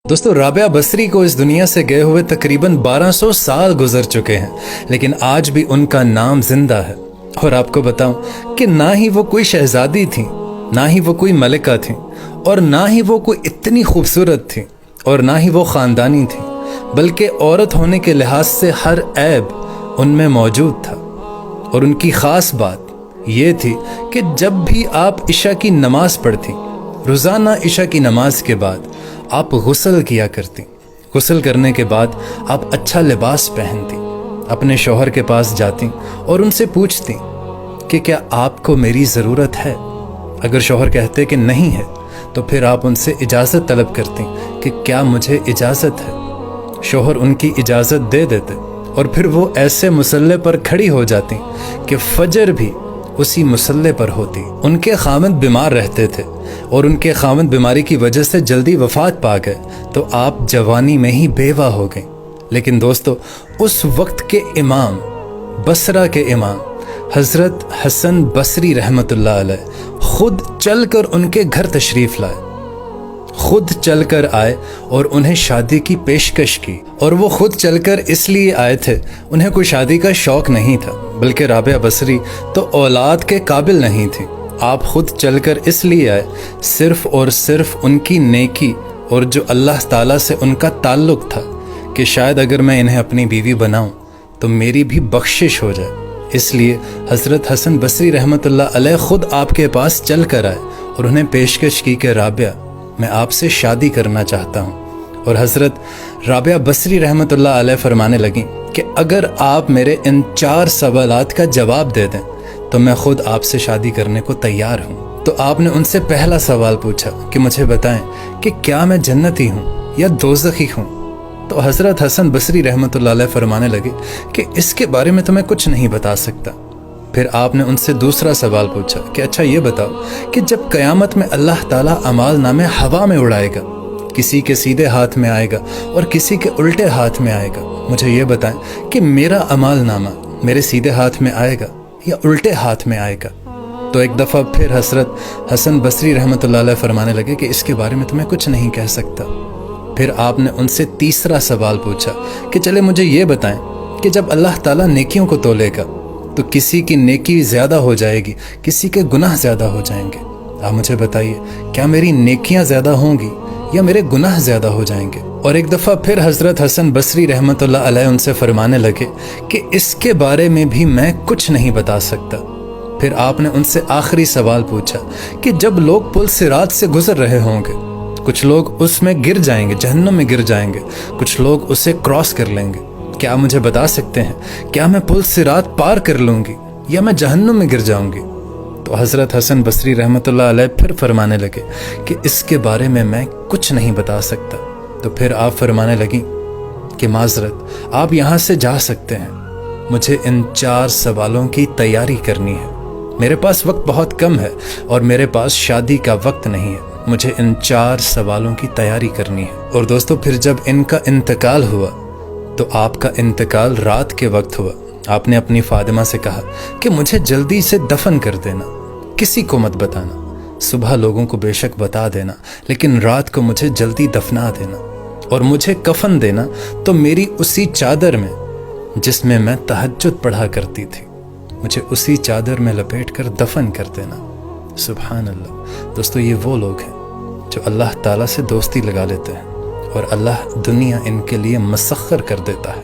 दोस्तों राबिया बसरी को इस दुनिया से गए हुए तकरीबन 1200 साल गुजर चुके हैं, लेकिन आज भी उनका नाम जिंदा है। और आपको बताऊं कि ना ही वो कोई शहजादी थी, ना ही वो कोई मलिका थी, और ना ही वो कोई इतनी खूबसूरत थी, और ना ही वो ख़ानदानी थी, बल्कि औरत होने के लिहाज से हर ऐब उनमें मौजूद था। और उनकी ख़ास बात ये थी कि जब भी आप इशा की नमाज़ पढ़ती, रोज़ाना इशा की नमाज के बाद आप गुस्ल किया करती। गुस्ल करने के बाद आप अच्छा लिबास पहनती, अपने शौहर के पास जाती और उनसे पूछती कि क्या आपको मेरी ज़रूरत है। अगर शौहर कहते कि नहीं है तो फिर आप उनसे इजाज़त तलब करती कि क्या मुझे इजाज़त है। शौहर उनकी इजाज़त दे देते और फिर वो ऐसे मुसल्ले पर खड़ी हो जाती कि फजर भी उसी मुसल्ले पर होती। उनके खामद बीमार रहते थे और उनके खामद बीमारी की वजह से जल्दी वफ़ात पा गए, तो आप जवानी में ही बेवा हो गए। लेकिन दोस्तों उस वक्त के इमाम, बसरा के इमाम हज़रत हसन बसरी रहमतुल्लाह अलैह खुद चलकर उनके घर तशरीफ़ लाए, खुद चलकर आए और उन्हें शादी की पेशकश की। और वो खुद चलकर इसलिए आए थे, उन्हें कोई शादी का शौक़ नहीं था, बल्कि राबिया बसरी तो औलाद के काबिल नहीं थी। आप खुद चलकर इसलिए आए सिर्फ़ और सिर्फ उनकी नेकी और जो अल्लाह ताला से उनका ताल्लुक़ था कि शायद अगर मैं इन्हें अपनी बीवी बनाऊं तो मेरी भी बख्शिश हो जाए। इसलिए हज़रत हसन बसरी रहमतुल्लाह अलैह खुद आपके पास चल कर आए और उन्हें पेशकश की कि राबिया, मैं आपसे शादी करना चाहता हूँ। और हज़रत राबिया बसरी रहमतुल्लाह अलैह फरमाने लगी कि अगर आप मेरे इन 4 सवालात का जवाब दे दें तो मैं ख़ुद आपसे शादी करने को तैयार हूँ। तो आपने उनसे पहला सवाल पूछा कि मुझे बताएं कि क्या मैं जन्नती हूँ या दोज़खी हूँ। तो हज़रत हसन बसरी रहमतुल्लाह अलैह फरमाने लगे कि इसके बारे में तो मैं कुछ नहीं बता सकता। फिर आपने उनसे दूसरा सवाल पूछा कि अच्छा ये बताओ कि जब क़यामत में अल्लाह ताला अमाल नामे हवा में उड़ाएगा, किसी के सीधे हाथ में आएगा और किसी के उल्टे हाथ में आएगा, मुझे ये बताएं कि मेरा अमाल नामा मेरे सीधे हाथ में आएगा या उल्टे हाथ में आएगा। तो एक दफ़ा फिर हज़रत हसन बसरी रहमतुल्लाह अलैह फरमाने लगे कि इसके बारे में तो मैं कुछ नहीं कह सकता। फिर आपने उनसे तीसरा सवाल पूछा कि चले मुझे ये बताएं कि जब अल्लाह ताला नेकियों को तोलेगा तो किसी की नेकी ज़्यादा हो जाएगी, किसी के गुनाह ज़्यादा हो जाएंगे। आप मुझे बताइए क्या मेरी नेकियां ज़्यादा होंगी या मेरे गुनाह ज़्यादा हो जाएंगे। और एक दफ़ा फिर हज़रत हसन बसरी रहमतुल्लाह अलैह उनसे फरमाने लगे कि इसके बारे में भी मैं कुछ नहीं बता सकता। फिर आपने उनसे आखिरी सवाल पूछा कि जब लोग पुल सिरात से गुजर रहे होंगे, कुछ लोग उसमें गिर जाएंगे, जहन्नुम में गिर जाएंगे, कुछ लोग उसे क्रॉस कर लेंगे, क्या मुझे बता सकते हैं क्या मैं पुल सिरात पार कर लूँगी या मैं जहन्नुम में गिर जाऊँगी। तो हज़रत हसन बसरी रहमतुल्लाह अलैह फिर फरमाने लगे कि इसके बारे में मैं कुछ नहीं बता सकता। तो फिर आप फरमाने लगी कि माज़रत आप यहाँ से जा सकते हैं, मुझे इन 4 सवालों की तैयारी करनी है। मेरे पास वक्त बहुत कम है और मेरे पास शादी का वक्त नहीं है, मुझे इन 4 सवालों की तैयारी करनी है। और दोस्तों फिर जब इनका इंतकाल हुआ तो आपका इंतकाल रात के वक्त हुआ। आपने अपनी फातिमा से कहा कि मुझे जल्दी से दफन कर देना, किसी को मत बताना, सुबह लोगों को बेशक बता देना, लेकिन रात को मुझे जल्दी दफना देना और मुझे कफन देना तो मेरी उसी चादर में जिसमें मैं तहज्जुद पढ़ा करती थी, मुझे उसी चादर में लपेट कर दफन कर देना। सुभान अल्लाह। दोस्तों ये वो लोग हैं जो अल्लाह ताला से दोस्ती लगा लेते हैं और अल्लाह दुनिया इनके लिए मसख्खर कर देता है।